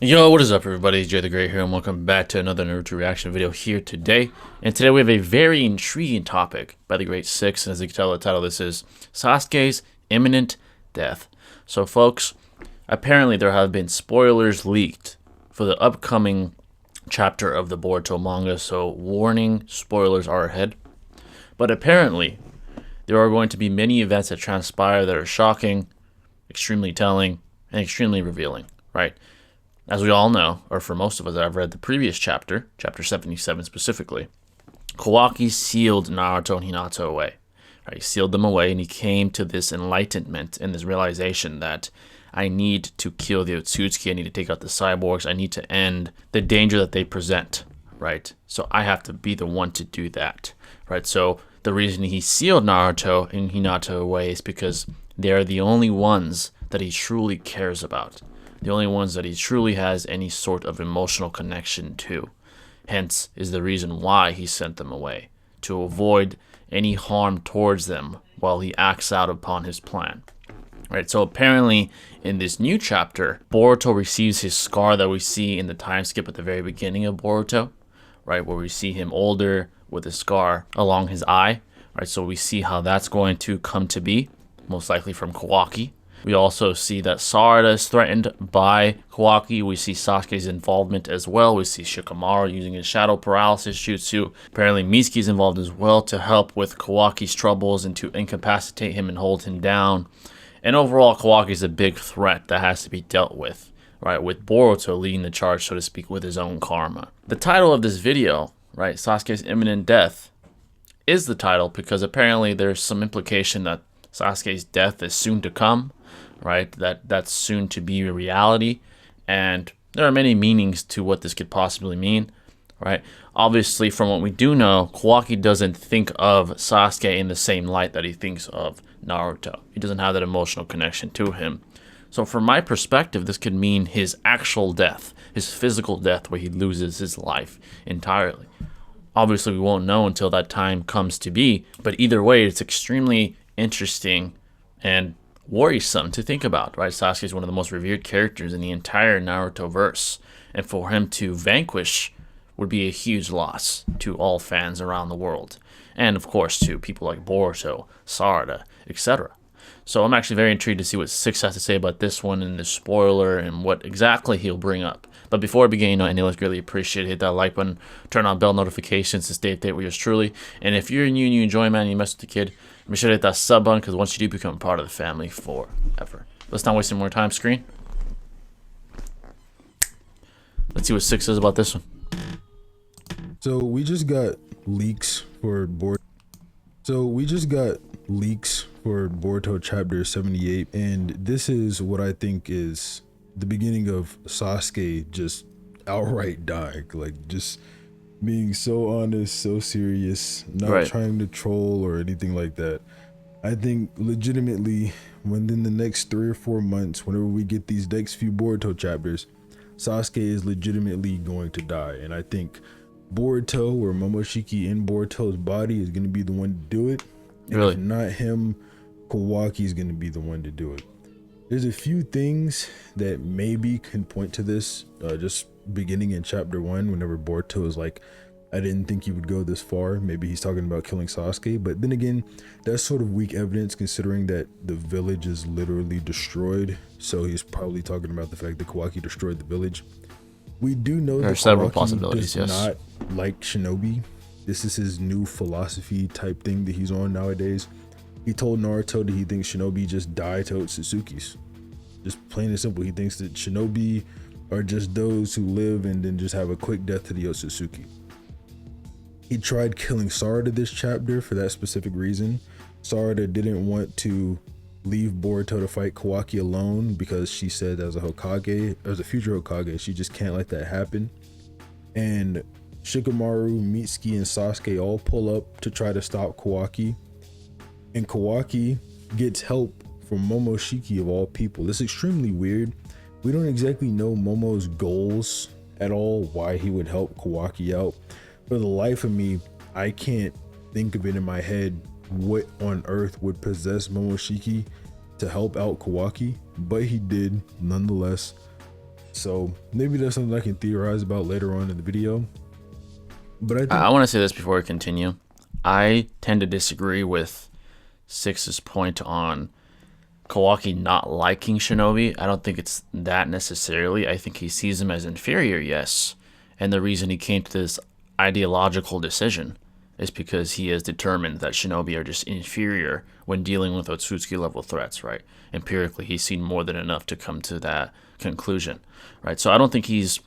Yo, what is up everybody? It's Jay the Great here and welcome back to another Naruto reaction video here today. And today we have a very intriguing topic by the Great Six, and as you can tell the title, this is Sasuke's Imminent Death. So folks, apparently there have been spoilers leaked for the upcoming chapter of the Boruto manga, so warning, spoilers are ahead. But apparently there are going to be many events that transpire that are shocking, extremely telling, and extremely revealing, right? As we all know, or for most of us that have read the previous chapter, chapter 77 specifically, Kawaki sealed Naruto and Hinata away. Right? He sealed them away and he came to this enlightenment and this realization that I need to kill the Otsutsuki, I need to take out the cyborgs, I need to end the danger that they present, right? So I have to be the one to do that, right? So the reason he sealed Naruto and Hinata away is because they're the only ones that he truly cares about. The only ones that he truly has any sort of emotional connection to. Hence is the reason why he sent them away, to avoid any harm towards them while he acts out upon his plan. Right, so apparently in this new chapter, Boruto receives his scar that we see in the time skip at the very beginning of Boruto, right, where we see him older with a scar along his eye. Right, so we see how that's going to come to be, most likely from Kawaki. We also see that Sarada is threatened by Kawaki. We see Sasuke's involvement as well. We see Shikamaru using his shadow paralysis jutsu. Apparently Mitsuki is involved as well to help with Kawaki's troubles and to incapacitate him and hold him down. And overall, Kawaki is a big threat that has to be dealt with, right? With Boruto leading the charge, so to speak, with his own karma. The title of this video, right, Sasuke's Imminent Death, is the title because apparently there's some implication that Sasuke's death is soon to come. Right, that's soon to be a reality, and there are many meanings to what this could possibly mean. Right, obviously from what we do know, Kawaki doesn't think of Sasuke in the same light that he thinks of Naruto. He doesn't have that emotional connection to him. So from my perspective, this could mean his actual death, his physical death, where he loses his life entirely. Obviously we won't know until that time comes to be, but either way it's extremely interesting and worrisome to think about, right? Sasuke is one of the most revered characters in the entire Naruto verse, and for him to vanquish would be a huge loss to all fans around the world, and of course to people like Boruto, Sarada, etc. So I'm actually very intrigued to see what Six has to say about this one and the spoiler and what exactly he'll bring up. But before we begin, any less greatly appreciate it. Hit that like button, turn on bell notifications to stay updated with yours truly. And if you're new and you enjoy, man, and you mess with the kid, make sure to hit that sub button, because once you do, become part of the family forever. Let's not waste any more time, screen. Let's see what Six says about this one. So we just got leaks for Boruto chapter 78, and this is what I think is the beginning of Sasuke just outright dying, like just being so honest, so serious, not trying to troll or anything like that. I think legitimately within the next 3 or 4 months, whenever we get these next few Boruto chapters, Sasuke is legitimately going to die, and I think Boruto or Momoshiki in Boruto's body is going to be the one to do it. And if not him, Kawaki is going to be the one to do it. There's a few things that maybe can point to this, just beginning in chapter 1, whenever Boruto is like, I didn't think you would go this far. Maybe he's talking about killing Sasuke, but then again, that's sort of weak evidence considering that the village is literally destroyed. So he's probably talking about the fact that Kawaki destroyed the village. We do know there that are several Kawaki possibilities, does yes. not like shinobi. This is his new philosophy type thing that he's on nowadays. He told Naruto that he thinks shinobi just die to Otsutsuki's. Just plain and simple, he thinks that shinobi are just those who live and then just have a quick death to the Otsutsuki. He tried killing Sarada this chapter for that specific reason. Sarada didn't want to leave Boruto to fight Kawaki alone because she said as a Hokage, as a future Hokage, she just can't let that happen. And Shikamaru, Mitsuki, and Sasuke all pull up to try to stop Kawaki. And Kawaki gets help from Momoshiki of all people. It's extremely weird. We don't exactly know Momo's goals at all, why he would help Kawaki out. For the life of me, I can't think of it in my head what on earth would possess Momoshiki to help out Kawaki, but he did nonetheless. So maybe that's something I can theorize about later on in the video. But I think I want to say this before we continue. I tend to disagree with Six's point on Kawaki not liking Shinobi. I don't think it's that necessarily. I think he sees him as inferior, yes. And the reason he came to this ideological decision is because he is determined that Shinobi are just inferior when dealing with Otsutsuki level threats, right? Empirically, he's seen more than enough to come to that conclusion, right? So I don't think he's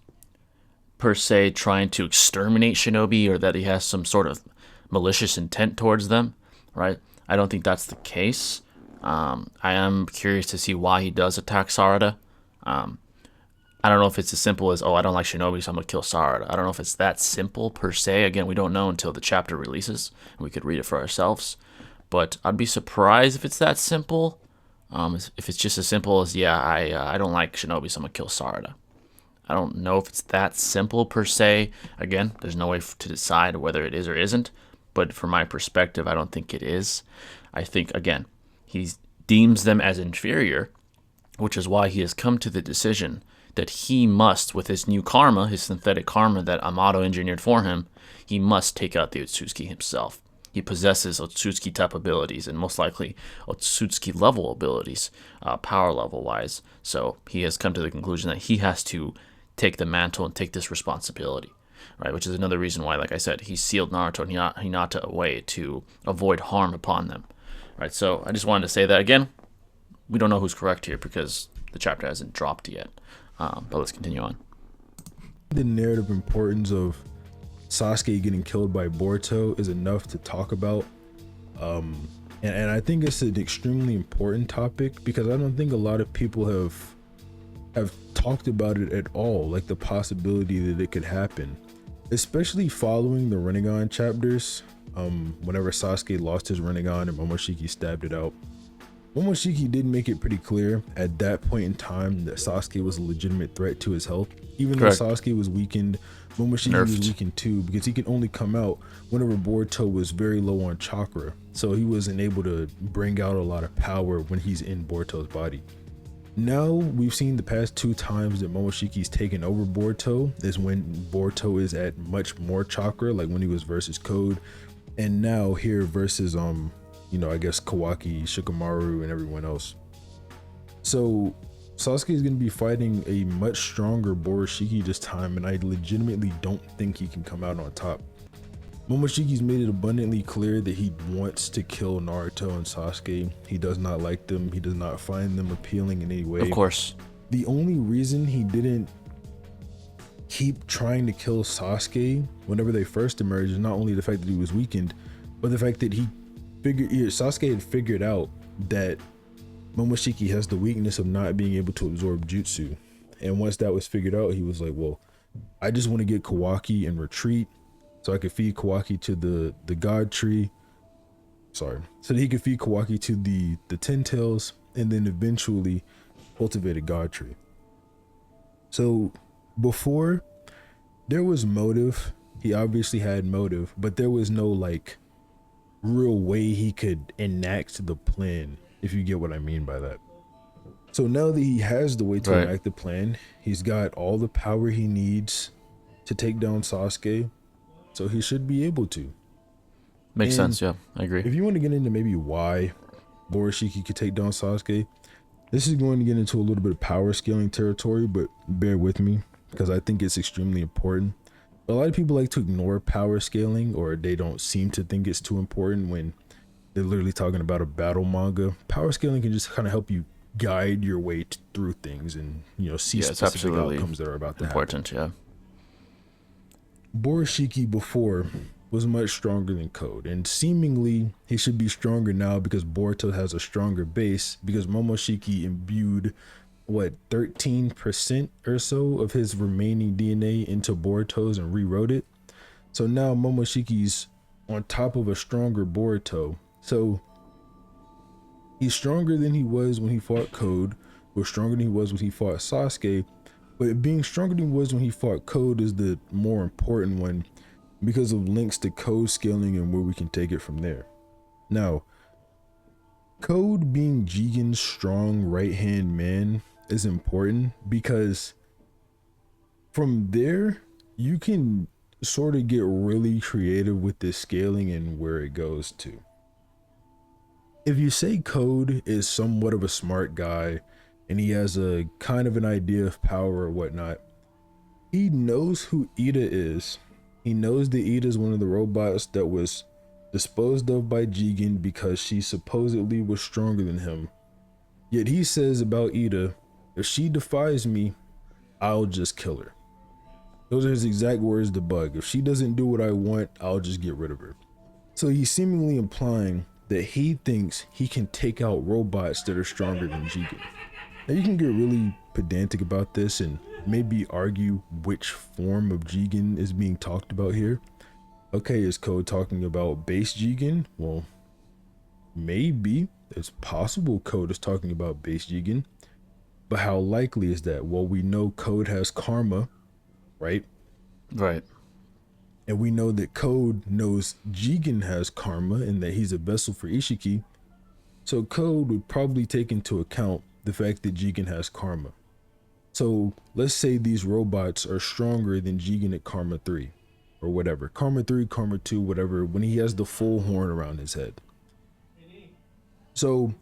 per se trying to exterminate Shinobi or that he has some sort of malicious intent towards them, right? I don't think that's the case. I am curious to see why he does attack Sarada. I don't know if it's as simple as, oh, I don't like Shinobi, so I'm going to kill Sarada. I don't know if it's that simple per se. Again, we don't know until the chapter releases, and we could read it for ourselves. But I'd be surprised if it's that simple. If it's just as simple as, yeah, I don't like Shinobi, so I'm going to kill Sarada. I don't know if it's that simple per se. Again, there's no way to decide whether it is or isn't. But from my perspective, I don't think it is. I think, again, he deems them as inferior, which is why he has come to the decision that he must, with his new karma, his synthetic karma that Amato engineered for him, he must take out the Otsutsuki himself. He possesses Otsutsuki type abilities and most likely Otsutsuki level abilities, power level wise. So he has come to the conclusion that he has to take the mantle and take this responsibility, right? Which is another reason why, like I said, he sealed Naruto and Hinata away to avoid harm upon them, right? So I just wanted to say that again. We don't know who's correct here because the chapter hasn't dropped yet. But let's continue on. the narrative importance of Sasuke getting killed by Boruto is enough to talk about. And I think it's an extremely important topic because I don't think a lot of people have talked about it at all, like the possibility that it could happen, especially following the Rinnegan chapters. Whenever Sasuke lost his Rinnegan and Momoshiki stabbed it out, Momoshiki did make it pretty clear at that point in time that Sasuke was a legitimate threat to his health. Even Correct. though Sasuke was weakened, Momoshiki was weakened too, because he could only come out whenever Boruto was very low on chakra. So he wasn't able to bring out a lot of power when he's in Boruto's body. Now we've seen the past 2 times that Momoshiki's taken over Boruto is when Boruto is at much more chakra, like when he was versus Code, and now here versus I guess Kawaki, Shikamaru, and everyone else. So Sasuke is going to be fighting a much stronger Boroshiki this time, and I legitimately don't think he can come out on top. Momoshiki's made it abundantly clear that he wants to kill Naruto and Sasuke. He does not like them. He does not find them appealing in any way. Of course. The only reason he didn't keep trying to kill Sasuke whenever they first emerged is not only the fact that he was weakened, but the fact that Sasuke had figured out that Momoshiki has the weakness of not being able to absorb jutsu. And once that was figured out, he was like, well, I just want to get Kawaki and retreat so I could feed Kawaki to the god tree. So that he could feed Kawaki to the 10 tails and then eventually cultivate a god tree. So before, there was motive. He obviously had motive, but there was no like real way he could enact the plan, if you get what I mean by that. So now that he has the way to enact the plan, he's got all the power he needs to take down Sasuke, so he should be able to. Makes sense, yeah, I agree. If you want to get into maybe why Boroshiki could take down Sasuke, this is going to get into a little bit of power scaling territory, but bear with me because I think it's extremely important. A lot of people like to ignore power scaling, or they don't seem to think it's too important when they're literally talking about a battle manga. Power scaling can just kind of help you guide your way through things and see specific outcomes that are about to happen. Yeah. Boroshiki before was much stronger than Code, and seemingly he should be stronger now because Boruto has a stronger base, because Momoshiki imbued 13% or so of his remaining DNA into Boruto's and rewrote it. So now Momoshiki's on top of a stronger Boruto. So he's stronger than he was when he fought Code, or stronger than he was when he fought Sasuke. But being stronger than he was when he fought Code is the more important one because of links to Code scaling and where we can take it from there. Now, Code being Jigen's strong right-hand man is important because from there, you can sort of get really creative with this scaling and where it goes to. If you say Code is somewhat of a smart guy and he has a kind of an idea of power or whatnot, he knows who Ida is. He knows that Ida is one of the robots that was disposed of by Jigen because she supposedly was stronger than him. Yet he says about Ida, if she defies me, I'll just kill her. Those are his exact words to Bug. If she doesn't do what I want, I'll just get rid of her. So he's seemingly implying that he thinks he can take out robots that are stronger than Jigen. Now you can get really pedantic about this and maybe argue which form of Jigen is being talked about here. Okay, is Code talking about base Jigen? Well, maybe. It's possible Code is talking about base Jigen. But how likely is that? Well, we know Code has karma, right? Right. And we know that Code knows Jigen has karma and that he's a vessel for Ishiki. So Code would probably take into account the fact that Jigen has karma. So let's say these robots are stronger than Jigen at Karma 3 or whatever. Karma 3, Karma 2, whatever, when he has the full horn around his head. So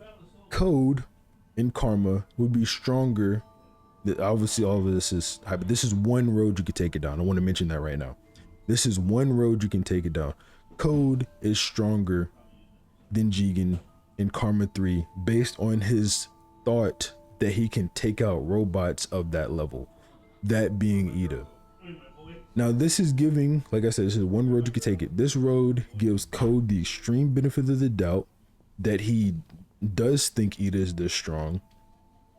Code in Karma would be stronger. Obviously all of this is high, but this is one road you could take it down. I want to mention that right now. This is one road you can take it down. Code is stronger than Jigen in Karma 3 based on his thought that he can take out robots of that level, that being Ida. Now this is giving, like I said, this is one road you can take it. This road gives Code the extreme benefit of the doubt that he does think Ida is this strong,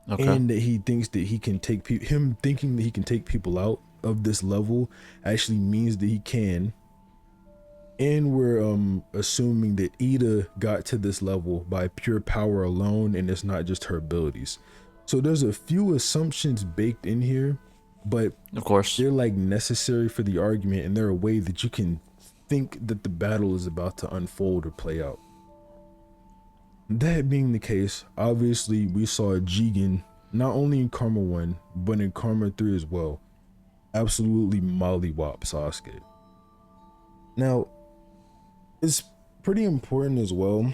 and that he thinks that he can take him thinking that he can take people out of this level actually means that he can. And we're assuming that Ida got to this level by pure power alone, and it's not just her abilities. So there's a few assumptions baked in here, but of course they're like necessary for the argument, and they're a way that you can think that the battle is about to unfold or play out. That being the case, obviously we saw Jigen not only in Karma 1 but in Karma 3 as well absolutely mollywop Sasuke. Now it's pretty important as well,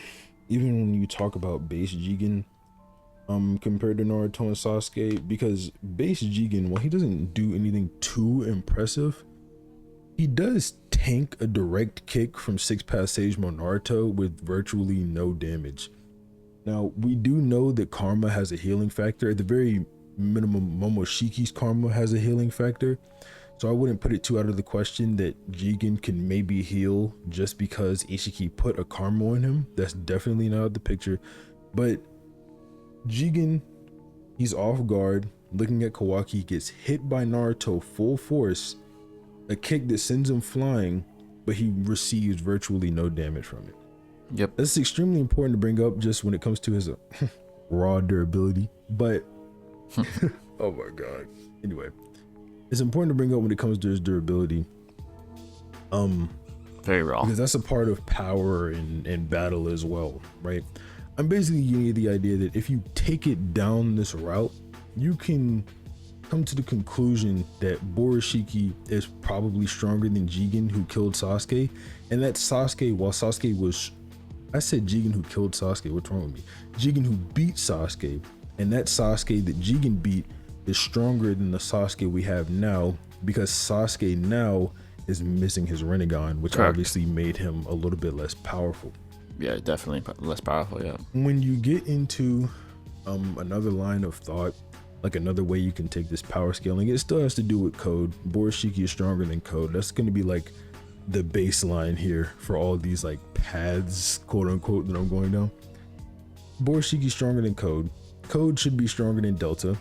even when you talk about base Jigen compared to Naruto and Sasuke, because base Jigen, while he doesn't do anything too impressive, he does tank a direct kick from 6 Passage Mode Naruto with virtually no damage. Now we do know that karma has a healing factor. At the very minimum, Momoshiki's karma has a healing factor, so I wouldn't put it too out of the question that Jigen can maybe heal just because Ishiki put a karma on him. That's definitely not out of the picture. But Jigen, he's off guard, looking at Kawaki, gets hit by Naruto full force, a kick that sends him flying, but he receives virtually no damage from it. Yep. That's extremely important to bring up just when it comes to his raw durability. But oh my god. Anyway, it's important to bring up when it comes to his durability. Very raw. Because that's a part of power and battle as well, right? I'm basically giving you the idea that if you take it down this route, you can come to the conclusion that Boroshiki is probably stronger than Jigen, who killed Sasuke, and that Sasuke, while Sasuke was, I said Jigen who killed Sasuke, what's wrong with me? Jigen who beat Sasuke, and that Sasuke that Jigen beat is stronger than the Sasuke we have now, because Sasuke now is missing his Rinnegan, which Correct. obviously made him a little bit less powerful. Yeah, definitely less powerful. Yeah. When you get into another line of thought, like another way you can take this power scaling, it still has to do with Code. Boroshiki is stronger than Code. That's going to be like the baseline here for all these like paths, quote unquote, that I'm going down. Boroshiki is stronger than Code. Code should be stronger than Delta.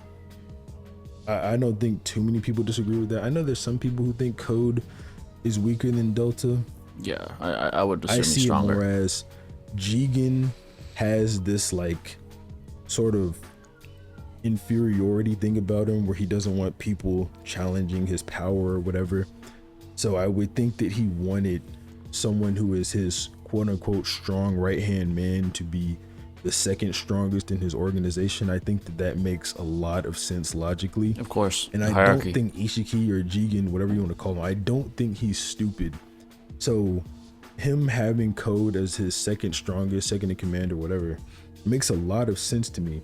I don't think too many people disagree with that. I know there's some people who think Code is weaker than Delta. Yeah, I would assume I he's see stronger. it more as Jigen has this like sort of inferiority thing about him where he doesn't want people challenging his power or whatever. So I would think that he wanted someone who is his quote unquote strong right hand man to be the second strongest in his organization, I think that makes a lot of sense logically. Of course. And I hierarchy. don't think Ishiki or Jigen, whatever you want to call him, I don't think he's stupid. So him having Code as his second strongest, second in command or whatever, makes a lot of sense to me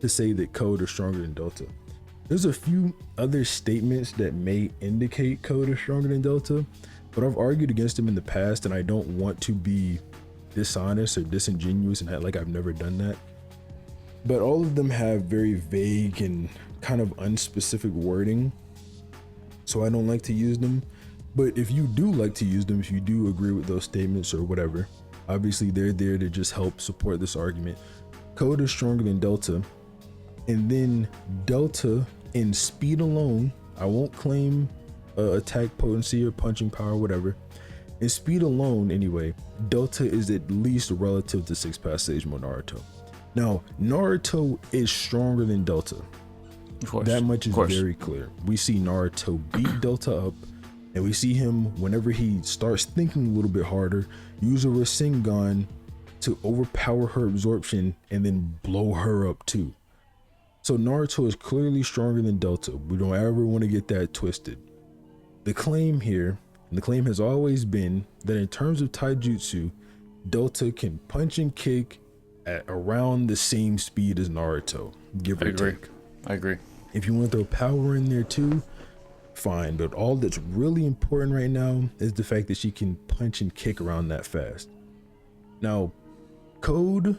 to say that Code is stronger than Delta. There's a few other statements that may indicate Code is stronger than Delta, but I've argued against him in the past, and I don't want to be dishonest or disingenuous and act like I've never done that. But all of them have very vague and kind of unspecific wording, so I don't like to use them. But if you do like to use them, if you do agree with those statements or whatever, obviously they're there to just help support this argument. Code is stronger than Delta, and then Delta in speed alone, I won't claim attack potency or punching power, whatever. In speed alone, anyway, Delta is at least relative to Six Path Sage Mode Naruto. Now, Naruto is stronger than Delta. Of course. That much is very clear. We see Naruto beat Delta up, and we see him, whenever he starts thinking a little bit harder, use a Rasengan to overpower her absorption and then blow her up too. So Naruto is clearly stronger than Delta. We don't ever want to get that twisted. The claim here, and the claim has always been, that in terms of taijutsu, Delta can punch and kick at around the same speed as Naruto, give or take. I agree. If you want to throw power in there too, fine, but all that's really important right now is the fact that she can punch and kick around that fast. Now, Code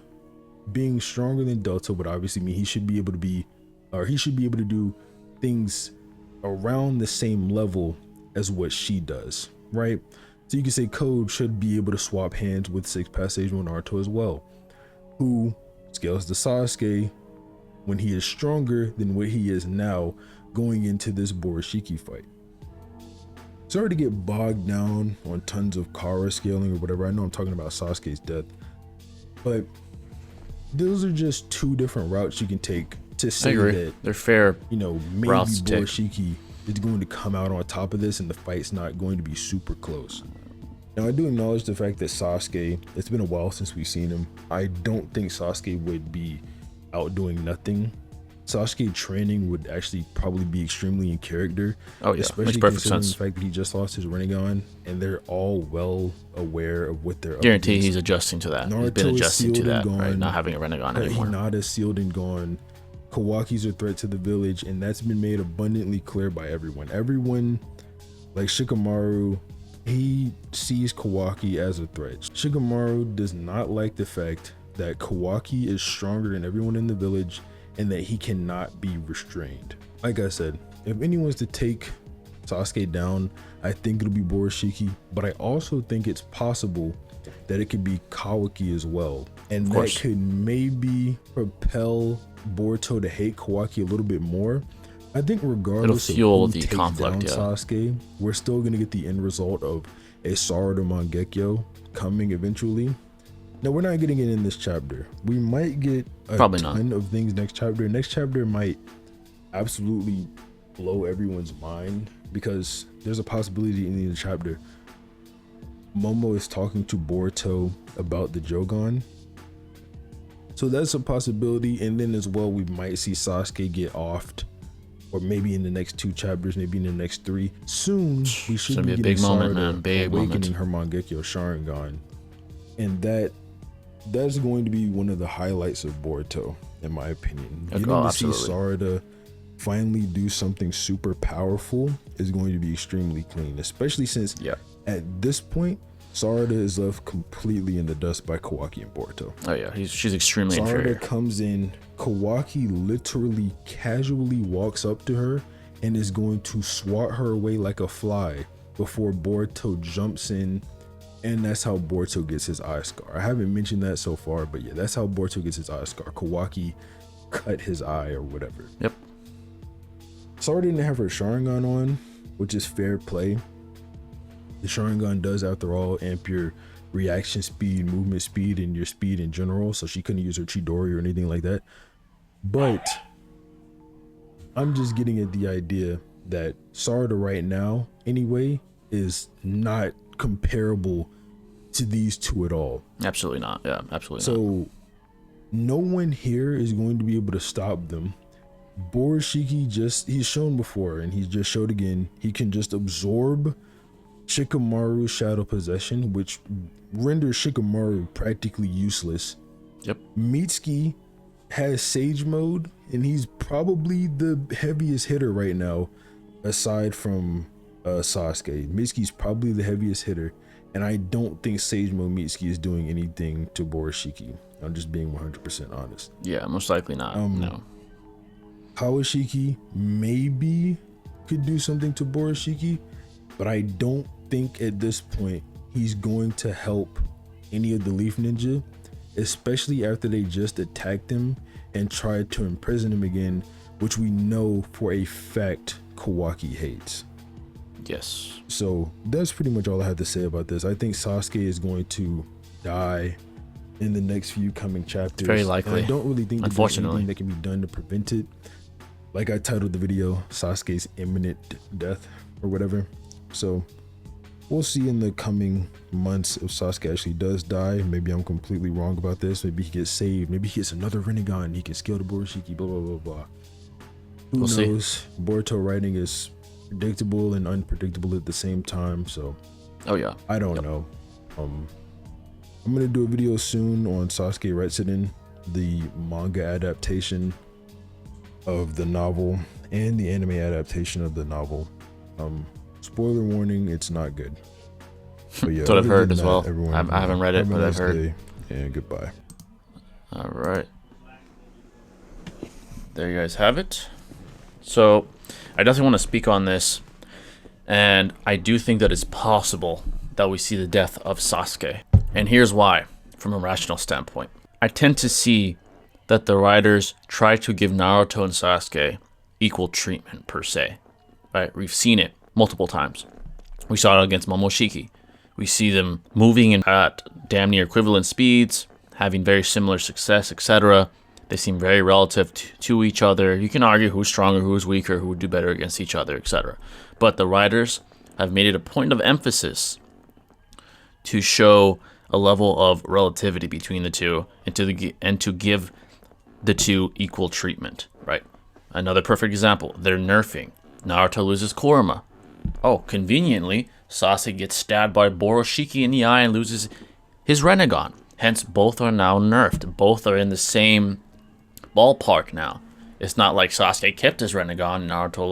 being stronger than Delta would obviously mean he should be able to do things around the same level as what she does, right? So you can say Code should be able to swap hands with Six Path Sage Mode Naruto as well, who scales to Sasuke when he is stronger than what he is now going into this Boroshiki fight. Sorry to get bogged down on tons of Kara scaling or whatever. I know I'm talking about Sasuke's death, but those are just two different routes you can take to say that they're fair. You know, maybe Boroshiki is going to come out on top of this and the fight's not going to be super close. Now, I do acknowledge the fact that Sasuke, it's been a while since we've seen him. I don't think Sasuke would be outdoing nothing. Sasuke training would actually probably be extremely in character. Oh yeah, especially considering the fact that he just lost his Rinnegan, and they're all well aware of what they're guarantee he's adjusting to that. Naruto he's been adjusting to that, gone, right? Not having a Rinnegan anymore. Hinata's sealed and gone. Kawaki's a threat to the village, and that's been made abundantly clear by everyone. Everyone, like Shikamaru, he sees Kawaki as a threat. Shikamaru does not like the fact that Kawaki is stronger than everyone in the village and that he cannot be restrained. Like I said, if anyone's to take Sasuke down, I think it'll be Boroshiki, but I also think it's possible that it could be Kawaki as well. And that could maybe propel Boruto to hate Kawaki a little bit more. I think regardless of who takes down Sasuke, we're still gonna get the end result of a Sarada Mangekyo coming eventually. Now, we're not getting it in this chapter. We might get a ton of things next chapter. Next chapter might absolutely blow everyone's mind, because there's a possibility in the chapter Momo is talking to Boruto about the Jogan. So that's a possibility. And then as well, we might see Sasuke get offed, or maybe in the next 2 chapters, maybe in the next 3. Soon we should be getting Sarada awakening her Mangekyo Sharingan, and that's going to be one of the highlights of Boruto, in my opinion. Getting to see Sarada finally do something super powerful is going to be extremely clean, especially since at this point Sarada is left completely in the dust by Kawaki and Boruto. Oh yeah, she's extremely inferior. Sarada comes in, Kawaki literally casually walks up to her and is going to swat her away like a fly before Boruto jumps in. And that's how Boruto gets his eye scar. I haven't mentioned that so far, but yeah, that's how Boruto gets his eye scar. Kawaki cut his eye or whatever. Yep. Sarada didn't have her Sharingan on, which is fair play. The Sharingan does, after all, amp your reaction speed, movement speed, and your speed in general, so she couldn't use her Chidori or anything like that. But I'm just getting at the idea that Sarada right now, anyway, is not comparable to these two at all. Absolutely not. Yeah, absolutely not. So No one here is going to be able to stop them. Boroshiki he's shown before and he's just showed again, he can just absorb Shikamaru's shadow possession, which renders Shikamaru practically useless. Yep. Mitsuki has Sage mode and he's probably the heaviest hitter right now aside from Sasuke. Mitsuki's probably the heaviest hitter, and I don't think Sage mode Mitsuki is doing anything to Boroshiki. I'm just being 100% honest. Yeah, most likely not. No. Kawashiki maybe could do something to Boroshiki, but I don't think at this point he's going to help any of the Leaf Ninja, especially after they just attacked him and tried to imprison him again, which we know for a fact Kawaki hates. Yes. So that's pretty much all I have to say about this. I think Sasuke is going to die in the next few coming chapters. It's very likely. And I don't really think there's Unfortunately, anything that can be done to prevent it. Like I titled the video, Sasuke's imminent death or whatever. So we'll see in the coming months if Sasuke actually does die. Maybe I'm completely wrong about this. Maybe he gets saved. Maybe he gets another Rinnegan. He can scale the Boroshiki, blah, blah, blah, blah. Who knows? See. Boruto writing is predictable and unpredictable at the same time. So I don't know. I'm gonna do a video soon on Sasuke Retsuden, the manga adaptation of the novel and the anime adaptation of the novel. Spoiler warning, it's not good. But yeah, that's what I've heard as well. Everyone, I haven't read it, but I've heard. And goodbye. All right. There you guys have it. So I definitely want to speak on this, and I do think that it's possible that we see the death of Sasuke. And here's why, from a rational standpoint. I tend to see that the writers try to give Naruto and Sasuke equal treatment, per se. Right? We've seen it multiple times. We saw it against Momoshiki. We see them moving at damn near equivalent speeds, having very similar success, etc. They seem very relative to each other. You can argue who's stronger, who's weaker, who would do better against each other, etc. But the writers have made it a point of emphasis to show a level of relativity between the two and to give the two equal treatment, right? Another perfect example, they're nerfing. Naruto loses Kurama. Oh, conveniently, Sasuke gets stabbed by Boroshiki in the eye and loses his Rinnegan. Hence, both are now nerfed. Both are in the same ballpark now. It's not like Sasuke kept his Rinnegan and Naruto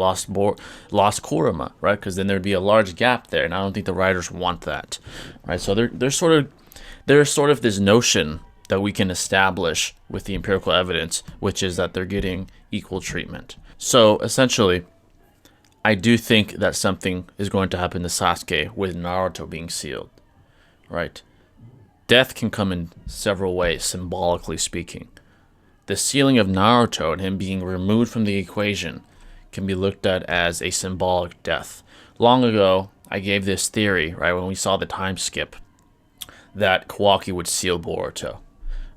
lost Kurama, right? Because then there'd be a large gap there, and I don't think the writers want that, right? So there's sort of this notion that we can establish with the empirical evidence, which is that they're getting equal treatment. So essentially, I do think that something is going to happen to Sasuke with Naruto being sealed, right? Death can come in several ways, symbolically speaking. The sealing of Naruto and him being removed from the equation can be looked at as a symbolic death. Long ago, I gave this theory, right, when we saw the time skip, that Kawaki would seal Boruto.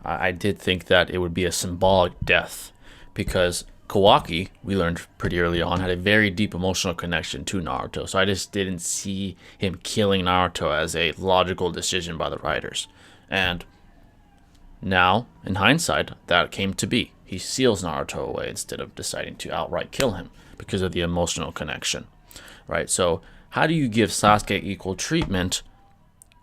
I did think that it would be a symbolic death because Kawaki, we learned pretty early on, had a very deep emotional connection to Naruto. So I just didn't see him killing Naruto as a logical decision by the writers. And now, in hindsight, that came to be. He seals Naruto away instead of deciding to outright kill him because of the emotional connection, right? So how do you give Sasuke equal treatment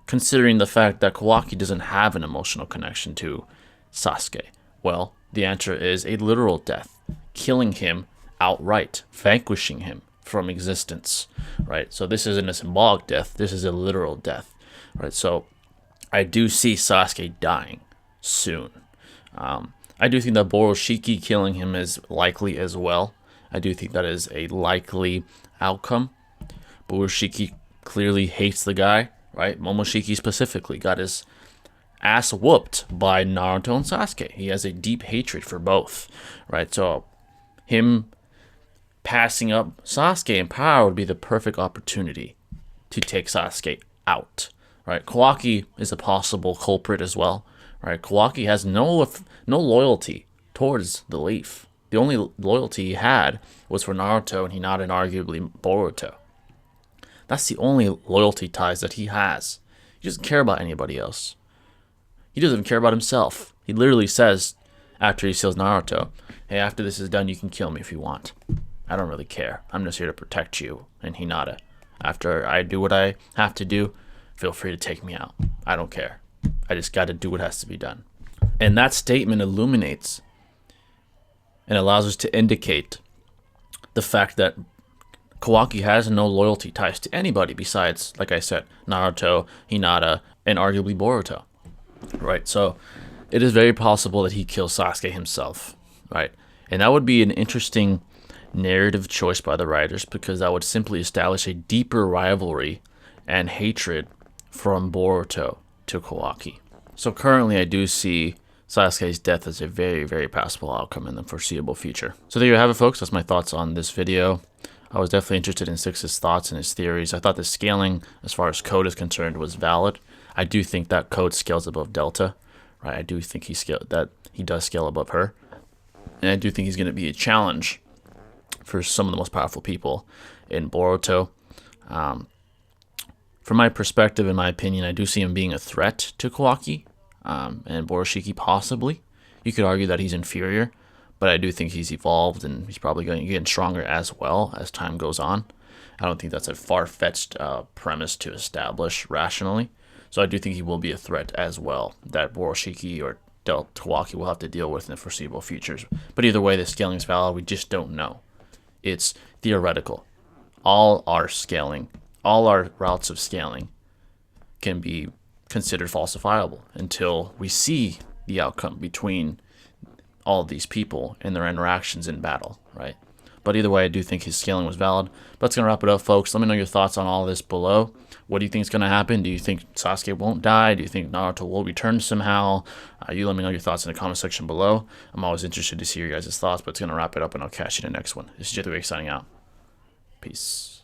considering the fact that Kawaki doesn't have an emotional connection to Sasuke? Well, the answer is a literal death, killing him outright, vanquishing him from existence, right? So this isn't a symbolic death, this is a literal death, right? So I do see Sasuke dying soon. I do think that Boroshiki killing him is likely as well. I do think that is a likely outcome. Boroshiki clearly hates the guy, right? Momoshiki specifically got his ass whooped by Naruto and Sasuke. He has a deep hatred for both, right? So him passing up Sasuke in power would be the perfect opportunity to take Sasuke out, right? Kawaki is a possible culprit as well, right? Kawaki has no loyalty towards the Leaf. The only loyalty he had was for Naruto and Hinata and arguably Boruto. That's the only loyalty ties that he has. He doesn't care about anybody else. He doesn't even care about himself. He literally says after he seals Naruto, hey, after this is done, you can kill me if you want. I don't really care. I'm just here to protect you and Hinata. After I do what I have to do, feel free to take me out. I don't care. I just got to do what has to be done. And that statement illuminates and allows us to indicate the fact that Kawaki has no loyalty ties to anybody besides, like I said, Naruto, Hinata, and arguably Boruto. Right? So it is very possible that he kills Sasuke himself. Right? And that would be an interesting narrative choice by the writers, because that would simply establish a deeper rivalry and hatred from Boruto to Kawaki. So currently I do see Sasuke's death as a very, very possible outcome in the foreseeable future. So there you have it, folks. That's my thoughts on this video. I was definitely interested in Six's thoughts and his theories. I thought the scaling, as far as code is concerned, was valid. I do think that code scales above Delta. Right? I do think he does scale above her. And I do think he's going to be a challenge for some of the most powerful people in Boruto. From my perspective, in my opinion, I do see him being a threat to Kawaki and Boroshiki possibly. You could argue that he's inferior, but I do think he's evolved and he's probably going to get stronger as well as time goes on. I don't think that's a far-fetched premise to establish rationally. So I do think he will be a threat as well that Boroshiki or Kawaki will have to deal with in the foreseeable futures. But either way, the scaling is valid. We just don't know. It's theoretical. All our routes of scaling can be considered falsifiable until we see the outcome between all of these people and their interactions in battle, right? But either way, I do think his scaling was valid. But that's going to wrap it up, folks. Let me know your thoughts on all this below. What do you think is going to happen? Do you think Sasuke won't die? Do you think Naruto will return somehow? You let me know your thoughts in the comment section below. I'm always interested to see your guys' thoughts, but it's going to wrap it up, and I'll catch you in the next one. This is Jay the Great signing out. Peace.